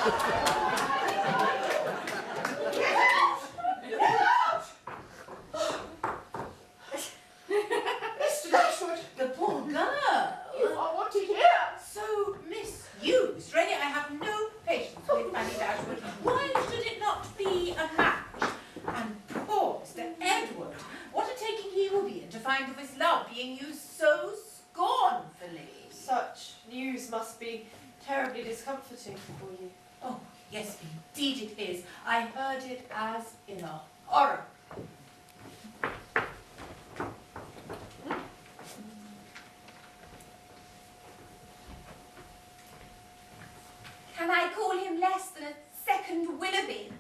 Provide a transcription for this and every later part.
Mr. Dashwood, the poor girl. You are wanted here. So misused. Really, I have no patience with Fanny Dashwood. Why should it not be a match? And poor Mr. Edward, what a taking he will be in to find of his love being used so scornfully. Such news must be terribly discomforting for you. Oh, yes, indeed it is. I heard it as in a horror. Can I call him less than a second Willoughby?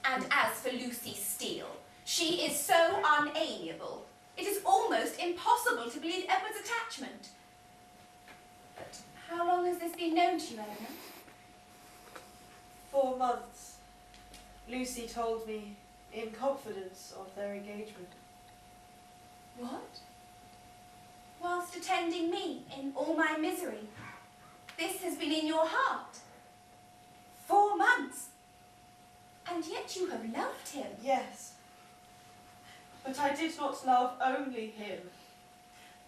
And as for Lucy Steele, she is so unamiable. It is almost impossible to believe Edward's attachment. But how long has this been known to you, Eleanor? 4 months. Lucy told me in confidence of their engagement. What? Whilst attending me in all my misery, this has been in your heart. 4 months. And yet you have loved him. Yes. But I did not love only him.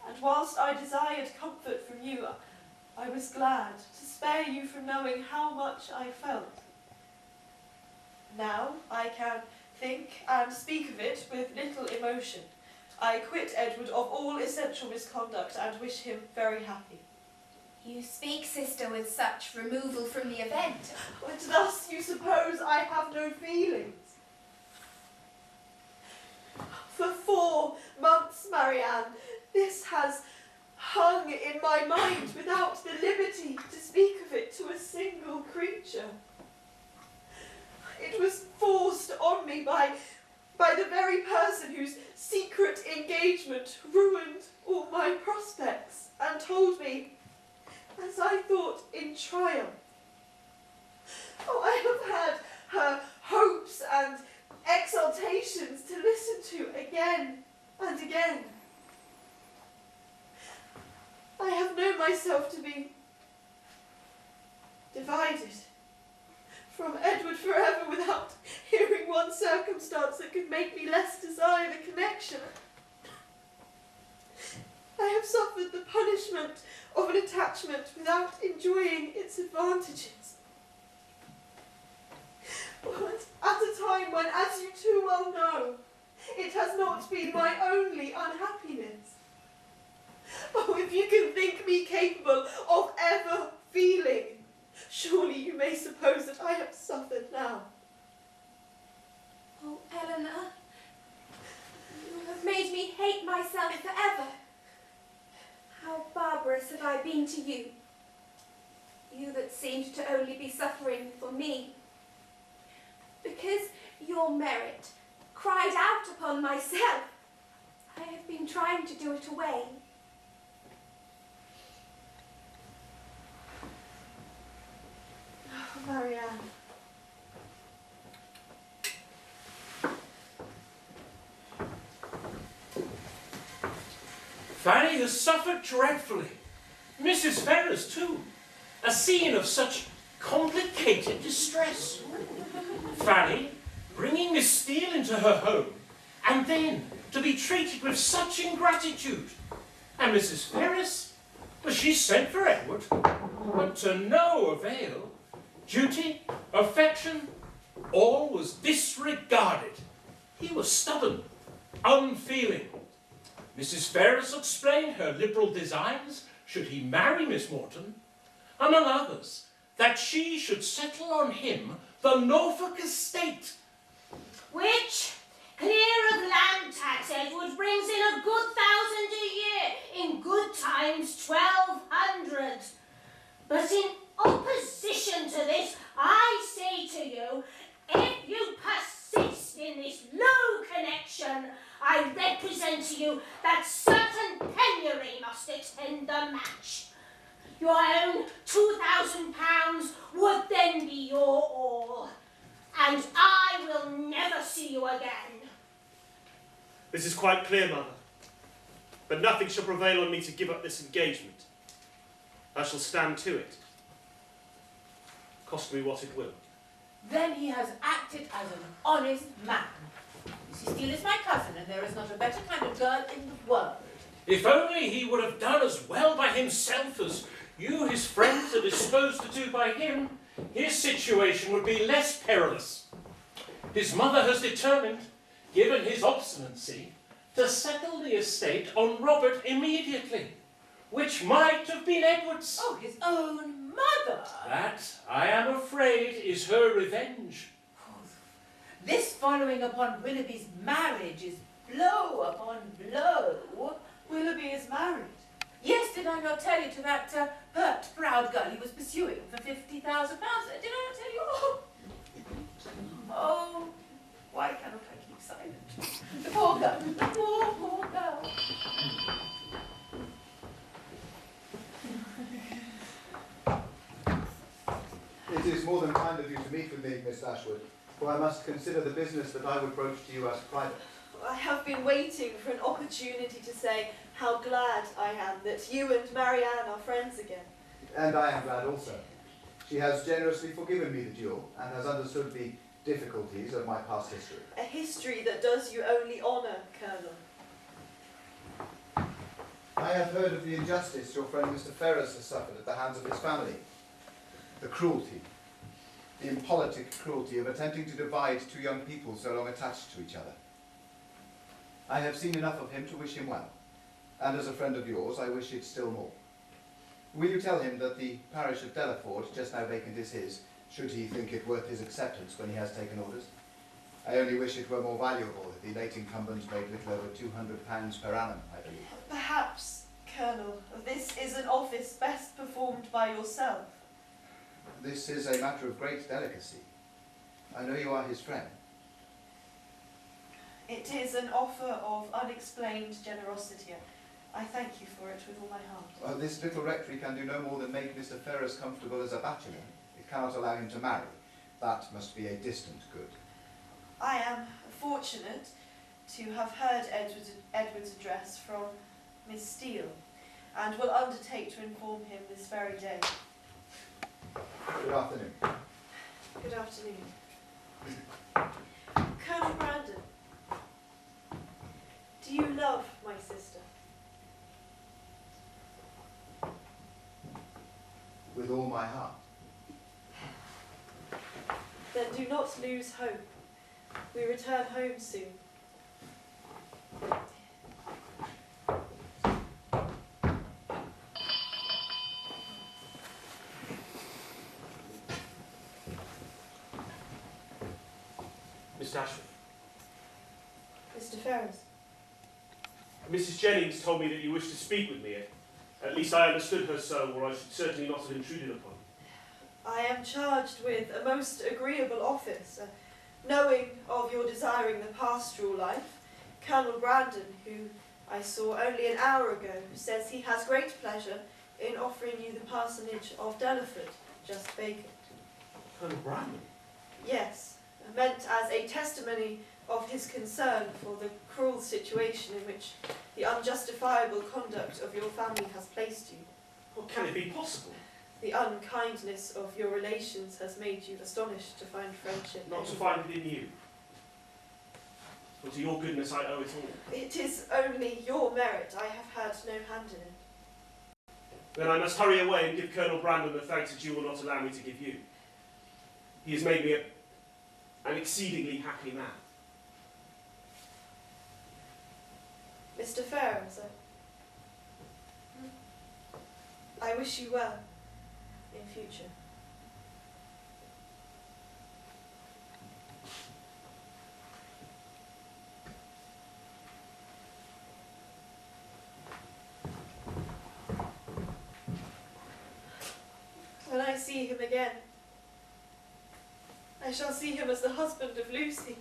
And whilst I desired comfort from you, I was glad to spare you from knowing how much I felt. Now I can think and speak of it with little emotion. I acquit Edward of all essential misconduct and wish him very happy. You speak, sister, with such removal from the event. And thus you suppose I have no feelings? For 4 months, Marianne, this has hung in my mind without the liberty to speak of it to a single creature. It was forced on me by the very person whose secret engagement ruined all my prospects and told me, as I thought in triumph. Oh, I have had her hopes and exaltations to listen to again and again. I have known myself to be divided from Edward forever without hearing one circumstance that could make me less desire the connection. I have suffered the punishment of an attachment without enjoying its advantages. But at a time when, as you too well know, it has not been my only unhappiness. Oh, if you can think me capable of ever feeling, surely you may suppose that I have suffered now. Oh, Eleanor, you have made me hate myself forever. How barbarous have I been to you? You that seemed to only be suffering for me. Because your merit cried out upon myself, I have been trying to do it away. Oh, Marianne. Fanny has suffered dreadfully. Mrs. Ferrars, too. A scene of such complicated distress. Fanny bringing Miss Steele into her home, and then to be treated with such ingratitude. And Mrs. Ferrars, well, she sent for Edward, but to no avail. Duty, affection, all was disregarded. He was stubborn, unfeeling. Mrs. Ferrars explained her liberal designs should he marry Miss Morton, among others, that she should settle on him the Norfolk estate. Which, clear of land tax, Edward, brings in a good 1,000 a year, in good times 1,200. But in opposition to this, I say to you, if you persist in this low connection, I represent to you that certain penury must attend the match. Your own £2,000 would then be your all, and I will never see you again. This is quite clear, Mother. But nothing shall prevail on me to give up this engagement. I shall stand to it. cost me what it will. Then he has acted as an honest man. Mrs. Steele is my cousin, and there is not a better kind of girl in the world. If only he would have done as well by himself as you, his friends, are disposed to do by him, his situation would be less perilous. His mother has determined, given his obstinacy, to settle the estate on Robert immediately, which might have been Edward's. Oh, his own mother! That, I am afraid, is her revenge. This following upon Willoughby's marriage is blow upon blow. Willoughby is married. Yes, did I not tell you to that pert, proud girl he was pursuing for £50,000? Did I not tell you? Oh, why cannot I keep silent? The poor girl, the poor, poor girl. It is more than kind of you to meet with me, Miss Ashwood, for I must consider the business that I would broach to you as private. I have been waiting for an opportunity to say how glad I am that you and Marianne are friends again. And I am glad also. She has generously forgiven me the duel and has understood the difficulties of my past history. A history that does you only honour, Colonel. I have heard of the injustice your friend Mr. Ferrers has suffered at the hands of his family. The cruelty, the impolitic cruelty of attempting to divide two young people so long attached to each other. I have seen enough of him to wish him well, and as a friend of yours, I wish it still more. Will you tell him that the parish of Delaford, just now vacant, is his, should he think it worth his acceptance when he has taken orders? I only wish it were more valuable if the late incumbent made little over £200 per annum, I believe. Perhaps, Colonel, this is an office best performed by yourself. This is a matter of great delicacy. I know you are his friend. It is an offer of unexplained generosity. I thank you for it with all my heart. Well, this little rectory can do no more than make Mr. Ferrers comfortable as a bachelor. It cannot allow him to marry. That must be a distant good. I am fortunate to have heard Edward's address from Miss Steele, and will undertake to inform him this very day. Good afternoon. Good afternoon. Colonel Brandon, do you love my sister? With all my heart. Then do not lose hope. We return home soon. Miss Ashford, Mr. Ferrers. Mrs. Jennings told me that you wished to speak with me. At least I understood her so, or I should certainly not have intruded upon you. I am charged with a most agreeable office. Knowing of your desiring the pastoral life, Colonel Brandon, who I saw only an hour ago, says he has great pleasure in offering you the parsonage of Delaford, just vacant. Colonel Brandon? Yes, meant as a testimony of his concern for the cruel situation in which the unjustifiable conduct of your family has placed you. What can it be possible? The unkindness of your relations has made you astonished to find friendship. Not to find it in you. For to your goodness I owe it all. It is only your merit. I have had no hand in it. Then I must hurry away and give Colonel Brandon the thanks that you will not allow me to give you. He has made me an exceedingly happy man. Mr. Ferrers, I wish you well in future. When I see him again, I shall see him as the husband of Lucy.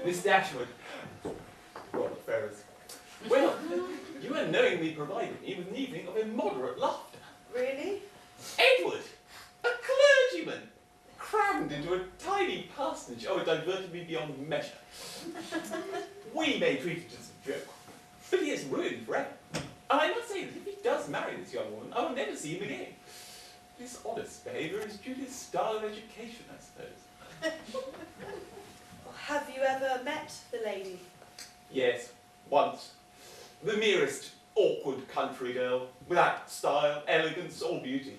Miss Dashwood. Robert Ferrers. Well, you unknowingly provided me with an evening of immoderate laughter. Really? Edward, a clergyman, crammed into a tiny parsonage. Oh, it diverted me beyond measure. We may treat it as a joke, but he is ruined forever. And I must say that if he does marry this young woman, I will never see him again. His honest behaviour is due to his style of education, I suppose. Have you ever met the lady? Yes, once. The merest awkward country girl, without style, elegance, or beauty.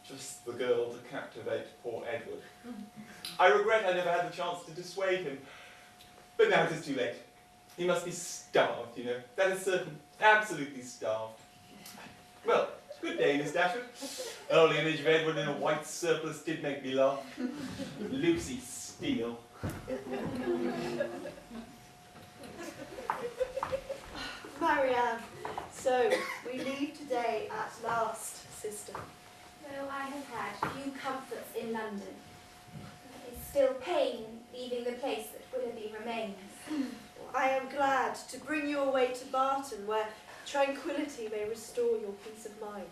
Just the girl to captivate poor Edward. I regret I never had the chance to dissuade him, but now it is too late. He must be starved, you know. That is certain. Absolutely starved. Well, good day, Miss Dashwood. The old image of Edward in a white surplice did make me laugh. Lucy Steele. Marianne, so we leave today at last, sister. Though I have had few comforts in London, there is still pain in leaving the place that Willoughby remains. I am glad to bring you away to Barton, where tranquillity may restore your peace of mind.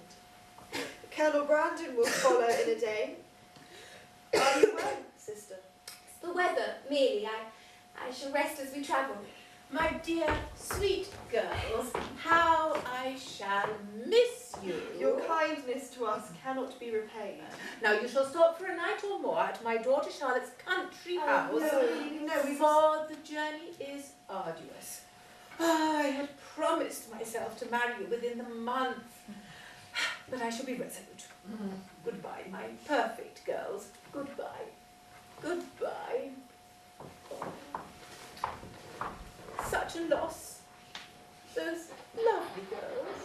Colonel Brandon will follow in a day. Are you well, sister? It's the weather, merely. I shall rest as we travel. My dear, sweet girls, how I shall miss you. Your kindness to us cannot be repaid. Now you shall stop for a night or more at my daughter Charlotte's country house. No, for the journey is arduous. I had promised myself to marry you within the month, but I shall be resolute. Goodbye, my perfect girls. Goodbye. Goodbye. Such a loss. Those lovely girls.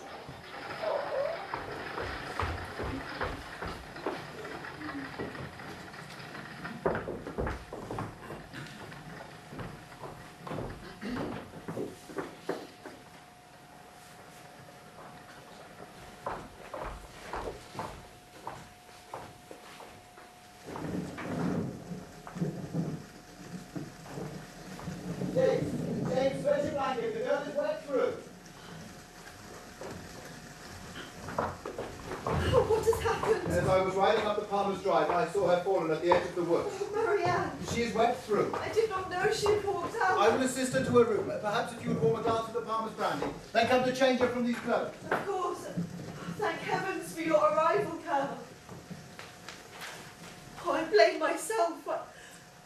James, where's your blanket? The girl is wet through. Oh, what has happened? As I was riding up the Palmer's Drive, I saw her fallen at the edge of the woods. Oh, Marianne, She is wet through. I did not know she had walked out. I will assist her to her room. Perhaps if you would warm a glass of the Palmer's brandy, then come to change her from these clothes. Of course. Thank heavens for your arrival, Colonel. Oh, I blame myself.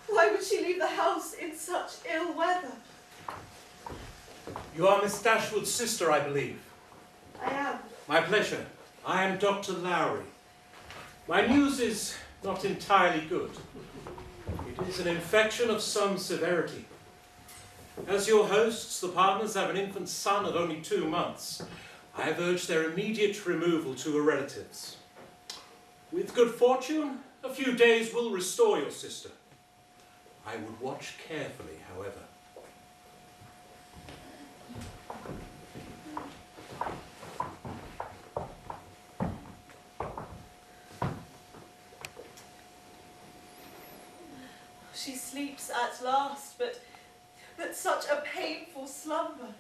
Why would she leave the house in such ill weather? You are Miss Dashwood's sister, I believe. I am. My pleasure. I am Dr. Lowry. My news is not entirely good. It is an infection of some severity. As your hosts, the partners have an infant son of only 2 months. I have urged their immediate removal to a relative's. With good fortune, a few days will restore your sister. I would watch carefully, however. She sleeps at last, but such a painful slumber.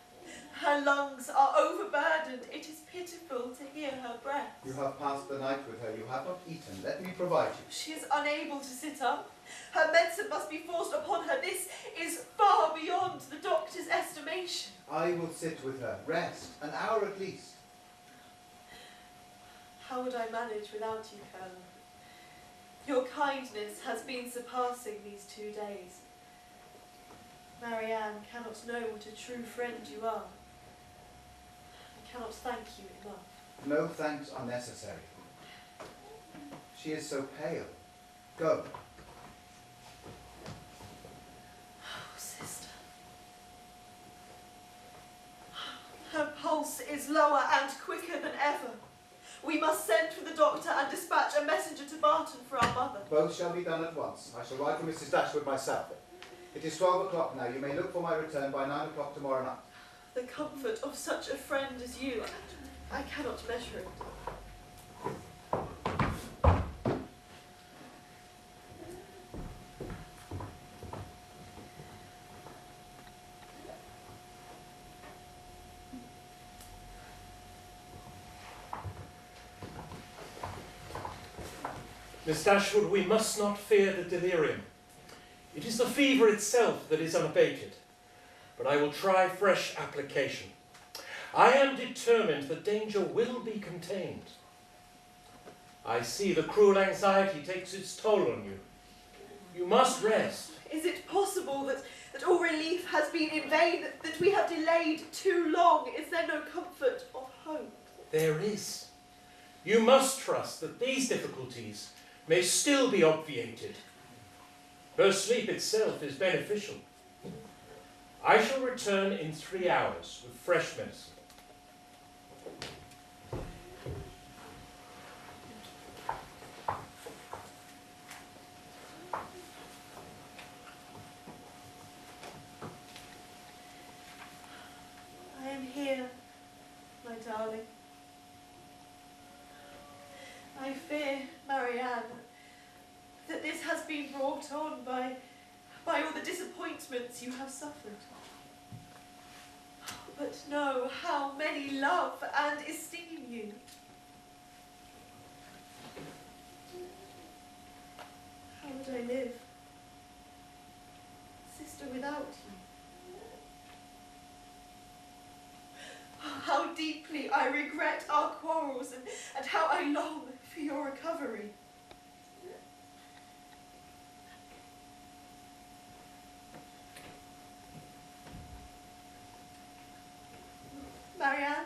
Her lungs are overburdened. It is pitiful to hear her breath. You have passed the night with her. You have not eaten. Let me provide you. She is unable to sit up. Her medicine must be forced upon her. This is far beyond the doctor's estimation. I will sit with her. Rest. An hour at least. How would I manage without you, Colonel? Your kindness has been surpassing these 2 days. Marianne cannot know what a true friend you are. I cannot thank you enough. No thanks are necessary. She is so pale. Go. Oh, sister. Her pulse is lower and quicker than ever. We must send for the doctor and dispatch a messenger to Barton for our mother. Both shall be done at once. I shall write for Mrs. Dashwood myself. It is 12 o'clock now. You may look for my return by 9 o'clock tomorrow night. The comfort of such a friend as you, I cannot measure it. Miss Dashwood, we must not fear the delirium. It is the fever itself that is unabated. But I will try fresh application. I am determined the danger will be contained. I see the cruel anxiety takes its toll on you. You must rest. Is it possible that all relief has been in vain, that we have delayed too long? Is there no comfort or hope? There is. You must trust that these difficulties may still be obviated. Her sleep itself is beneficial. I shall return in 3 hours with fresh medicine. I am here, my darling. I fear, Marianne, that this has been brought on by all the disappointments you have suffered. But know how many love and esteem you. How would I live, sister, without you? How deeply I regret our quarrels and how I long for your recovery. Marianne?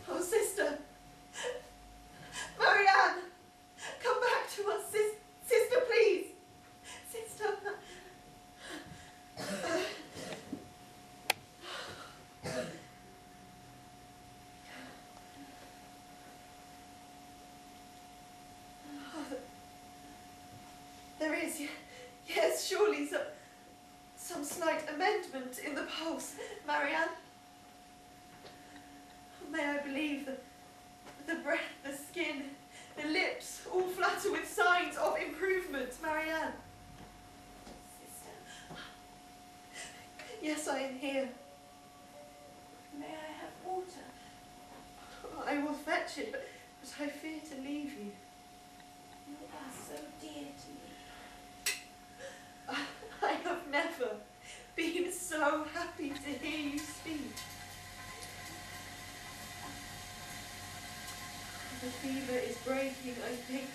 Oh, sister. Marianne! Come back to us, sister, please. Sister. There is, yes, surely some slight amendment in the pulse, Marianne. May I believe that the breath, the skin, the lips, all flutter with signs of improvement, Marianne. Sister. Yes, I am here. May I have water? I will fetch it, but I fear to leave you. You are so dear to me. I have never been so happy to hear you speak. The fever is breaking, I think.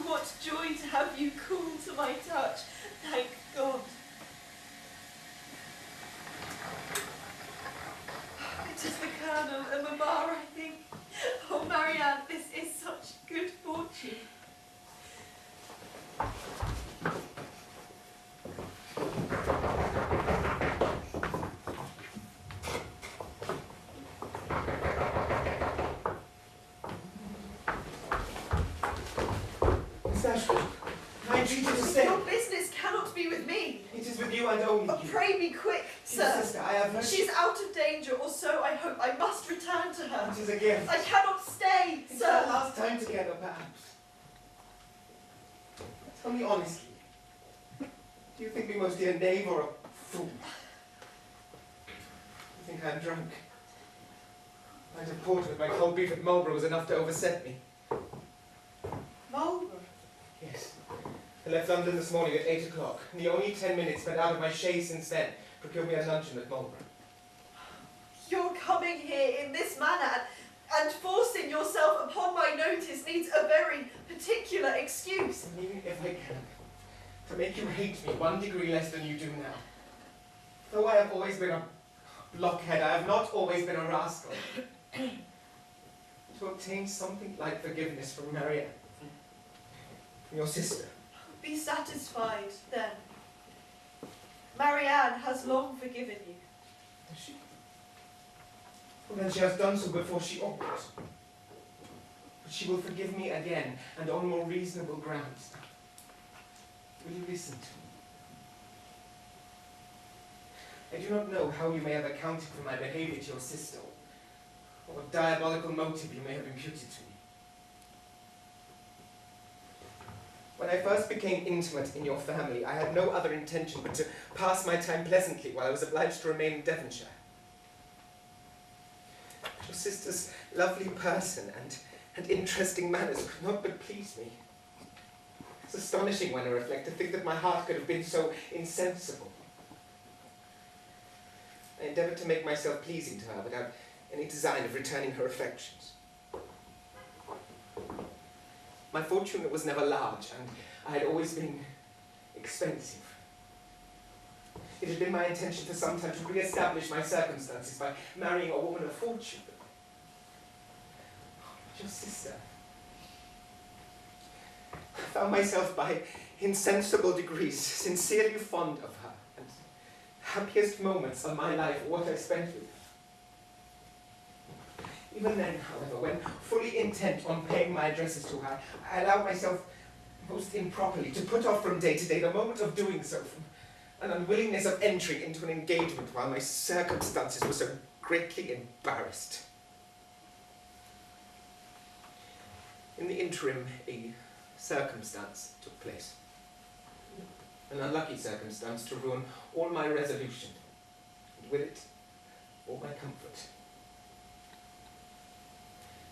What joy to have you cool to my touch. Thank God. It is the Colonel and Mamma, I think. Oh, Marianne, this is such good fortune. Miss Dashwood, I entreat you to stay. Your business cannot be with me. It is with you and only Oh, you. pray be quick, sir. Sister, I have no... She is out of danger, or so I hope. I must return to her. It is a gift. I cannot stay, It's sir. our last time together, perhaps. Tell me honestly, do you think me mostly a knave or a fool? You think I'm drunk? I might have porter that my cold beef at Marlborough was enough to overset me. Marlborough? Yes. I left London this morning at 8 o'clock, and the only 10 minutes spent out of my chaise since then procured me a luncheon at Marlborough. Your coming here in this manner and forcing yourself upon my notice needs a very particular excuse. And even if I can, to make you hate me 1 degree less than you do now. Though I have always been a blockhead, I have not always been a rascal. To obtain something like forgiveness from Marianne, from your sister. Be satisfied, then. Marianne has long forgiven you. Has she? Well, then she has done so before she ought. But she will forgive me again, and on more reasonable grounds. Will you listen to me? I do not know how you may have accounted for my behaviour to your sister, or what diabolical motive you may have imputed to me. When I first became intimate in your family, I had no other intention but to pass my time pleasantly while I was obliged to remain in Devonshire. Your sister's lovely person and and interesting manners could not but please me. It's astonishing when I reflect to think that my heart could have been so insensible. I endeavoured to make myself pleasing to her without any design of returning her affections. My fortune was never large, and I had always been expensive. It had been my intention for some time to re-establish my circumstances by marrying a woman of fortune. Your sister. I found myself by insensible degrees sincerely fond of her, and happiest moments of my life were what I spent with her. Even then, however, when fully intent on paying my addresses to her, I allowed myself most improperly to put off from day to day the moment of doing so from an unwillingness of entering into an engagement while my circumstances were so greatly embarrassed. In the interim, a circumstance took place. An unlucky circumstance to ruin all my resolution, and with it, all my comfort.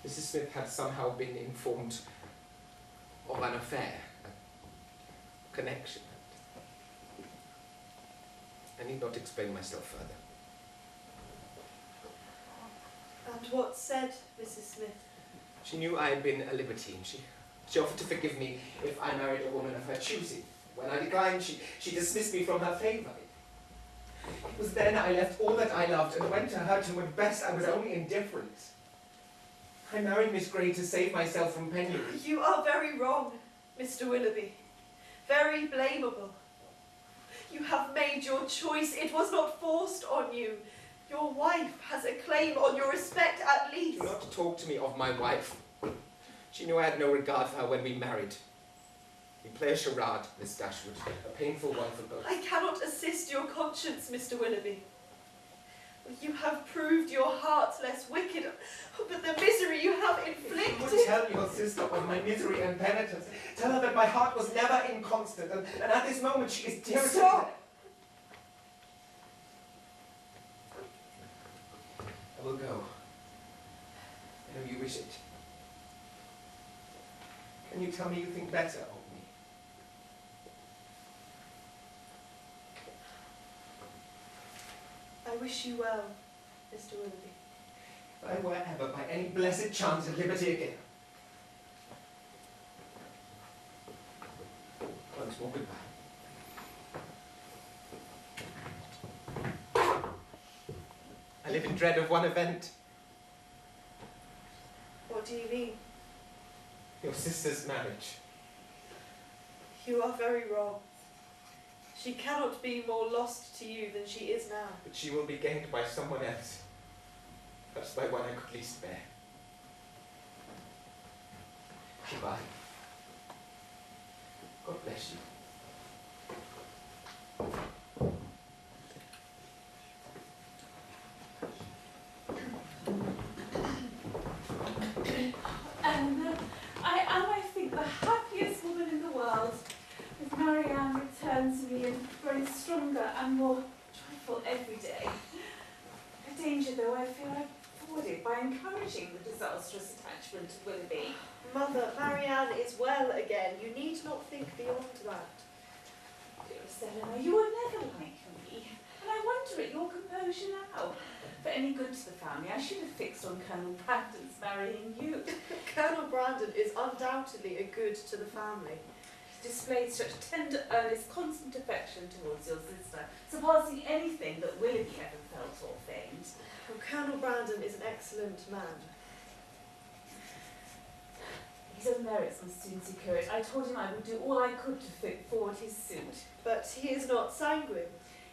Mrs. Smith had somehow been informed of an affair, a connection. I need not explain myself further. And what said Mrs. Smith? She knew I had been a libertine. She offered to forgive me if I married a woman of her choosing. When I declined, she dismissed me from her favour. It was then I left all that I loved and went to her to whom at best I was only indifferent. I married Miss Grey to save myself from penury. You are very wrong, Mr. Willoughby. Very blamable. You have made your choice. It was not forced on you. Your wife has a claim on your respect at least. Do not talk to me of my wife. She knew I had no regard for her when we married. We play a charade, Miss Dashwood, a painful one for both. I cannot assist your conscience, Mr. Willoughby. You have proved your heart less wicked, but the misery you have inflicted... You would tell your sister of my misery and penitence. Tell her that my heart was never inconstant, and at this moment she is dear to me. Stop! I will go. I know you wish it. Can you tell me you think better of me? I wish you well, Mr. Willoughby. If I were ever by any blessed chance at liberty again. Once more, goodbye. I live in dread of one event. What do you mean? Your sister's marriage. You are very wrong. She cannot be more lost to you than she is now. But she will be gained by someone else. Perhaps by one I could least bear. Goodbye. God bless you. I am, I think, the happiest woman in the world. As Marianne returns to me and grows stronger and more joyful every day. A danger, though, I fear I've avoided by encouraging the disastrous attachment of Willoughby. Mother, Marianne is well again. You need not think beyond that. Dearest Eleanor, you were never like me, and I wonder at your composure now. For any good to the family, I should have fixed on Colonel Brandon's marrying you. Colonel Brandon is undoubtedly a good to the family. He's displayed such tender, earnest, constant affection towards your sister, surpassing anything that Willoughby ever felt or feigned. Oh, Colonel Brandon is an excellent man. His own merits must soon secure it. I told him I would do all I could to fit forward his suit. But he is not sanguine.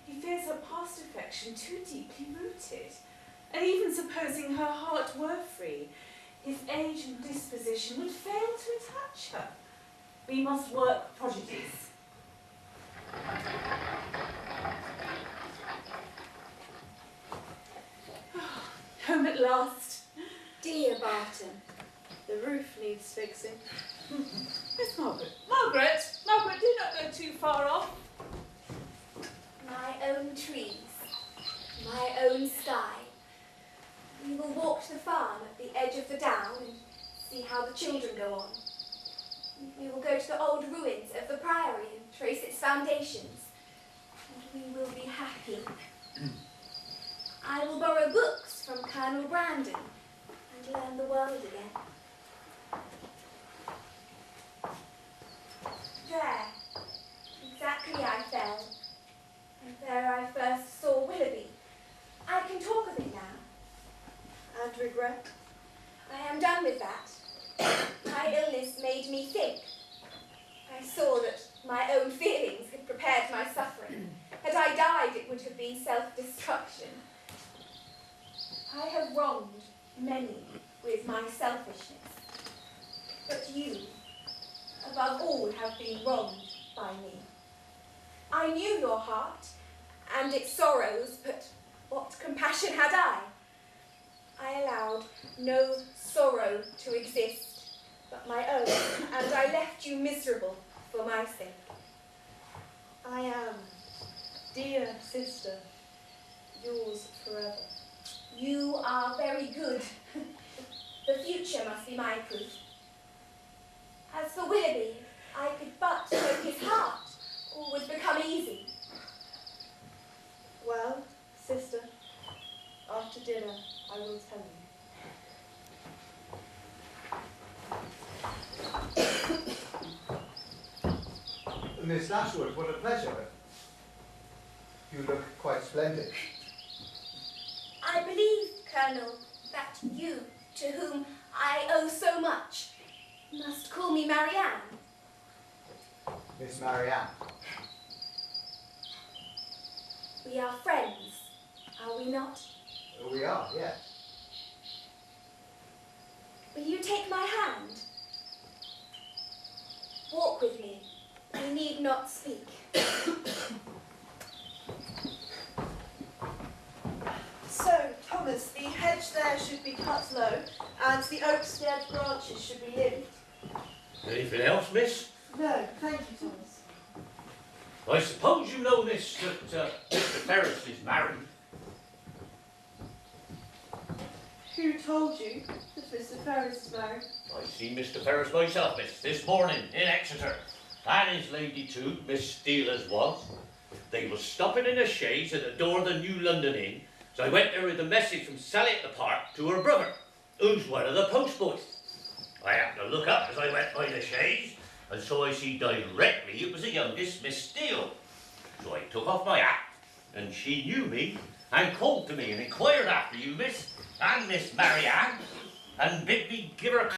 He fears her past affection too deeply rooted. And even supposing her heart were free, his age and disposition would fail to attach her. We must work prodigies. Home at last. Dear Barton. The roof needs fixing. Miss Margaret. Margaret, do not go too far off. My own trees, my own sky. We will walk to the farm at the edge of the down and see how the children go on. We will go to the old ruins of the priory and trace its foundations. And we will be happy. I will borrow books from Colonel Brandon and learn the world again. There, exactly I fell, and there I first saw Willoughby. I can talk of it now. And regret? I am done with that. My illness made me think. I saw that my own feelings had prepared my suffering. Had I died, it would have been self-destruction. I have wronged many with my selfishness. But you, above all, have been wronged by me. I knew your heart and its sorrows, but what compassion had I? I allowed no sorrow to exist but my own, and I left you miserable for my sake. I am, dear sister, yours forever. You are very good. The future must be my proof. As for Willoughby, I could but break his heart, all would become easy. Well, sister, after dinner I will tell you. Miss Dashwood, what a pleasure. You look quite splendid. I believe, Colonel, that you, to whom I owe so much, must call me Marianne. Miss Marianne. We are friends, are we not? We are, yes. Will you take my hand? Walk with me. We need not speak. So, Thomas, the hedge there should be cut low, and the oak's dead branches should be limbed. Anything else, miss? No, thank you, Thomas. I suppose you know, miss, that Mr. Ferris is married. Who told you that Mr. Ferris is married? I seen Mr. Ferris myself, miss, this morning in Exeter. And his lady too, Miss Steele as was. They was stopping in a chaise at the door of the New London Inn, so I went there with a message from Sally at the park to her brother, who's one of the postboys. I happened to look up as I went by the chaise, and so I see directly it was the youngest Miss Steele. So I took off my hat, and she knew me, and called to me and inquired after you, miss, and Miss Marianne, and bid me give her